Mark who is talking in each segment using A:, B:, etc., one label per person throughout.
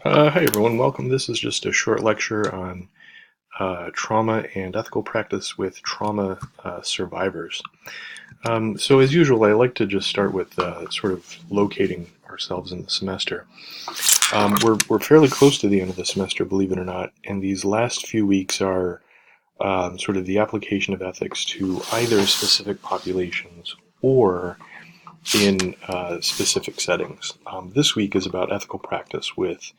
A: Hi everyone, welcome. This is just a short lecture on trauma and ethical practice with trauma survivors. So as usual, I like to just start with sort of locating ourselves in the semester. We're fairly close to the end of the semester, believe it or not, and these last few weeks are sort of the application of ethics to either specific populations or in specific settings. This week is about ethical practice with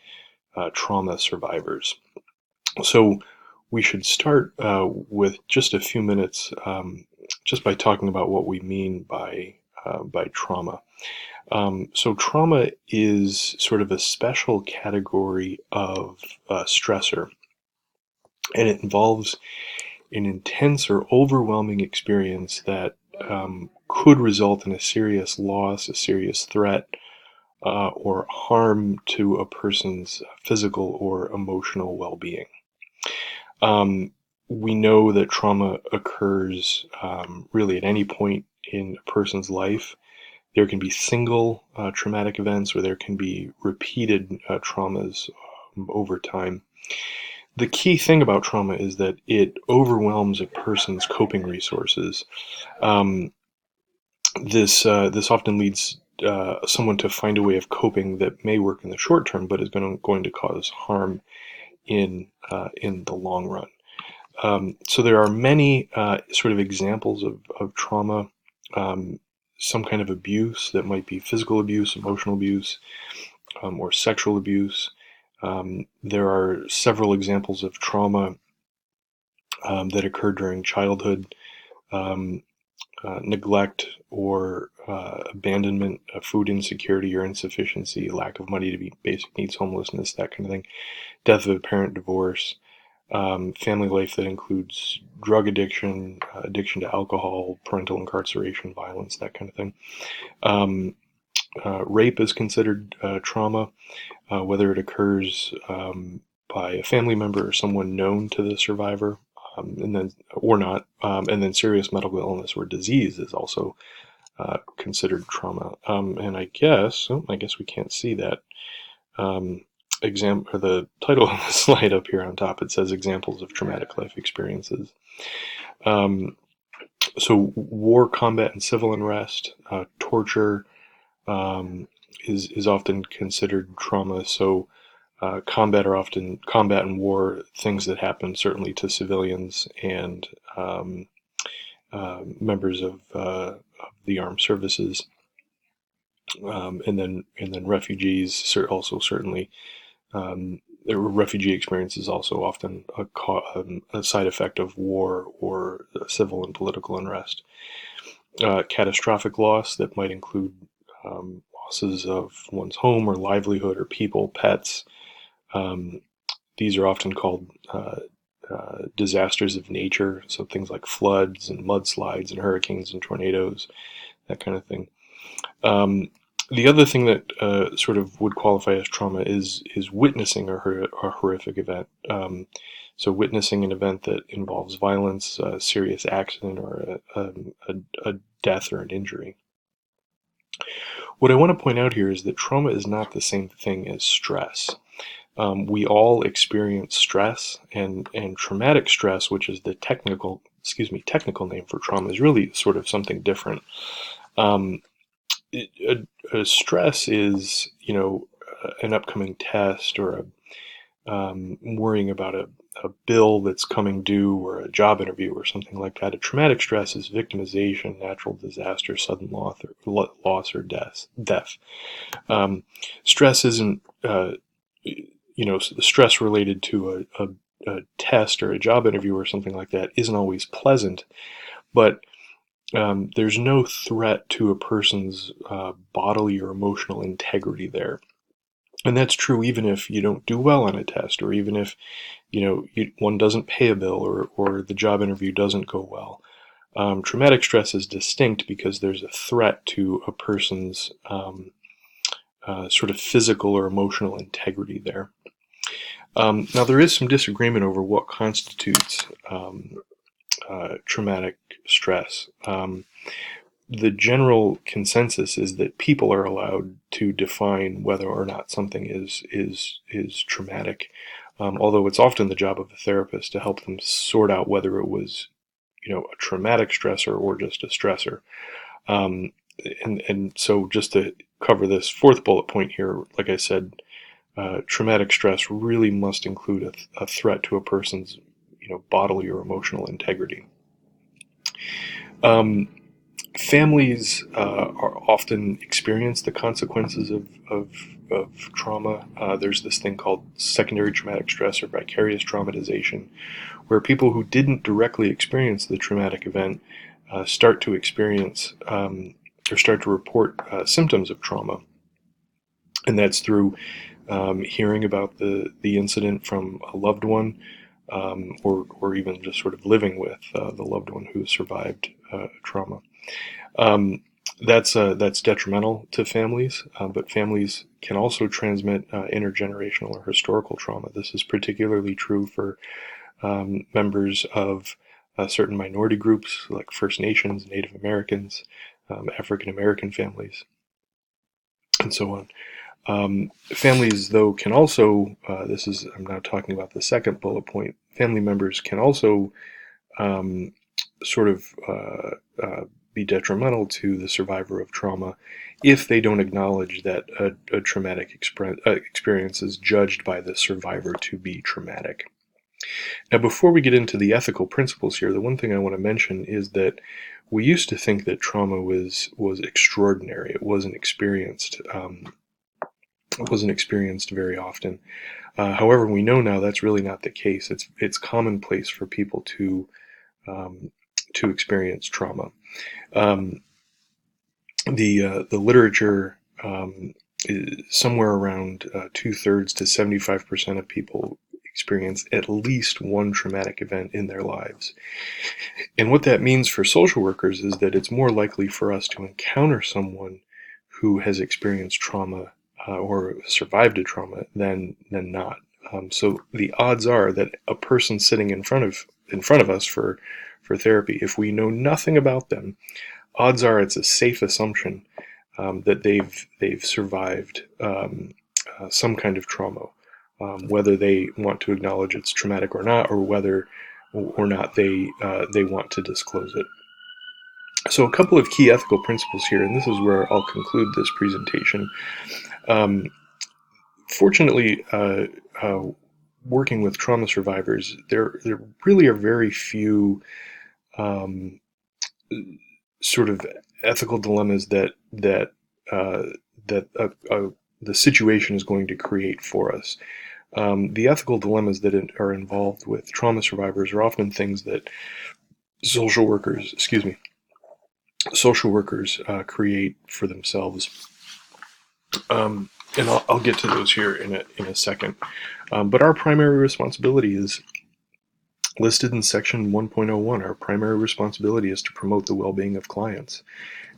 A: trauma survivors. So we should start with just a few minutes, just by talking about what we mean by trauma. So trauma is sort of a special category of stressor, and it involves an intense or overwhelming experience that could result in a serious loss, a serious threat, or harm to a person's physical or emotional well-being. Um, we know that trauma occurs really at any point in a person's life. There can be single traumatic events, or there can be repeated traumas over time. The key thing about trauma is that it overwhelms a person's coping resources. Um, this often leads someone to find a way of coping that may work in the short term, but is going to cause harm in the long run. So there are many sort of examples of trauma, some kind of abuse that might be physical abuse, emotional abuse, or sexual abuse. There are several examples of trauma that occur during childhood, um, neglect or abandonment, food insecurity or insufficiency, lack of money to meet basic needs, homelessness, that kind of thing, death of a parent, divorce. Family life that includes drug addiction, addiction to alcohol, parental incarceration, violence, that kind of thing. Rape is considered trauma, whether it occurs by a family member or someone known to the survivor, and then or not. And then serious medical illness or disease is also considered trauma. And I guess we can't see that. Or the title of the slide up here on top, it says examples of traumatic life experiences. Um, so war, combat, and civil unrest, torture is often considered trauma. So combat and war, things that happen certainly to civilians and members of the armed services, and then refugees also certainly. The refugee experience is also often a side effect of war or civil and political unrest. Catastrophic loss that might include losses of one's home or livelihood or people, pets. Um, these are often called disasters of nature, so things like floods and mudslides and hurricanes and tornadoes, that kind of thing. Um, the other thing that sort of would qualify as trauma is witnessing a horrific event. So witnessing an event that involves violence, a serious accident, or a death or an injury. What I want to point out here is that trauma is not the same thing as stress. We all experience stress, and traumatic stress, which is the technical name for trauma, is really sort of something different. Um, a stress is, an upcoming test, or worrying about a bill that's coming due, or a job interview or something like that. A traumatic stress is victimization, natural disaster, sudden loss or death. Stress isn't, the stress related to a test or a job interview or something like that isn't always pleasant, but there's no threat to a person's bodily or emotional integrity there. And that's true even if you don't do well on a test, or even if one doesn't pay a bill, or the job interview doesn't go well. Traumatic stress is distinct because there's a threat to a person's sort of physical or emotional integrity there. Now, there is some disagreement over what constitutes traumatic stress. the general consensus is that people are allowed to define whether or not something is traumatic, although it's often the job of a therapist to help them sort out whether it was, a traumatic stressor or just a stressor. Um, and so just to cover this fourth bullet point here, like I said, traumatic stress really must include a threat to a person's, bodily or emotional integrity. Families are often experience the consequences of trauma. There's this thing called secondary traumatic stress or vicarious traumatization, where people who didn't directly experience the traumatic event start to experience or start to report symptoms of trauma. And that's through hearing about the incident from a loved one, or even just sort of living with the loved one who survived trauma. That's detrimental to families, but families can also transmit intergenerational or historical trauma. This is particularly true for members of certain minority groups like First Nations, Native Americans, African American families, and so on. Families, though, can also, I'm now talking about the second bullet point, family members can also sort of be detrimental to the survivor of trauma if they don't acknowledge that a traumatic experience is judged by the survivor to be traumatic. Now, before we get into the ethical principles here, the one thing I want to mention is that we used to think that trauma was extraordinary. It wasn't experienced. It wasn't experienced very often. However, we know now that's really not the case. It's commonplace for people to experience trauma. The literature is somewhere around 2/3 to 75% of people experience at least one traumatic event in their lives. And what that means for social workers is that it's more likely for us to encounter someone who has experienced trauma or survived a trauma than not. So the odds are that a person sitting in front of us for therapy, if we know nothing about them, odds are it's a safe assumption that they've survived some kind of trauma, whether they want to acknowledge it's traumatic or not, or whether or not they want to disclose it. So a couple of key ethical principles here, and this is where I'll conclude this presentation. Fortunately, working with trauma survivors, there really are very few sort of ethical dilemmas that the situation is going to create for us. The ethical dilemmas that are involved with trauma survivors are often things that social workers create for themselves. And I'll get to those here in a second. But our primary responsibility is listed in section 1.01. Our primary responsibility is to promote the well-being of clients.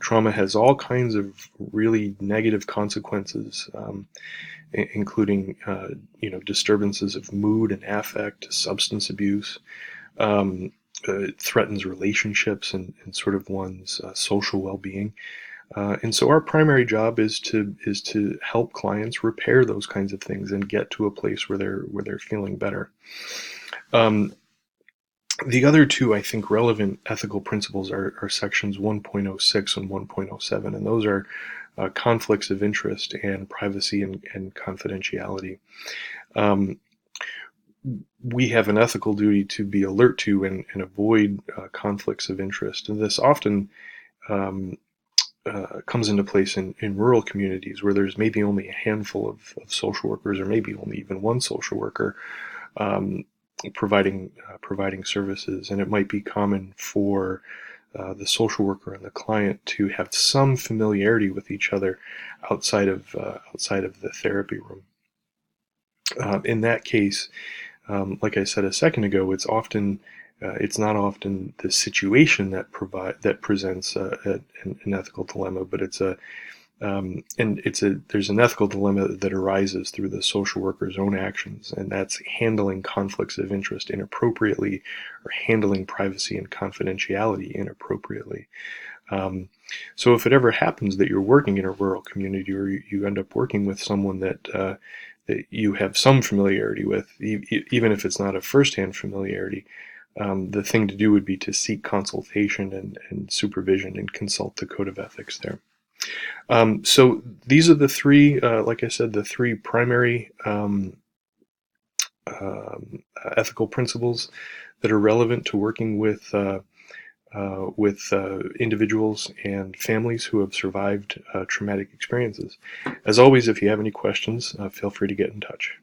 A: Trauma has all kinds of really negative consequences, including disturbances of mood and affect, substance abuse. It threatens relationships and sort of one's social well-being. And so our primary job is to help clients repair those kinds of things and get to a place where they're feeling better. The other two, I think, relevant ethical principles are sections 1.06 and 1.07, and those are conflicts of interest and privacy and confidentiality. We have an ethical duty to be alert to and avoid conflicts of interest, and this often comes into place in rural communities where there's maybe only a handful of social workers, or maybe only even one social worker providing services, and it might be common for the social worker and the client to have some familiarity with each other outside of the therapy room. In that case, like I said a second ago, it's not often the situation that presents an ethical dilemma, but there's an ethical dilemma that arises through the social worker's own actions, and that's handling conflicts of interest inappropriately or handling privacy and confidentiality inappropriately. So if it ever happens that you're working in a rural community, or you end up working with someone that you have some familiarity with, even if it's not a first-hand familiarity, the thing to do would be to seek consultation and supervision and consult the code of ethics there. So these are the three, like I said, the three primary ethical principles that are relevant to working with individuals and families who have survived traumatic experiences. As always, if you have any questions, feel free to get in touch.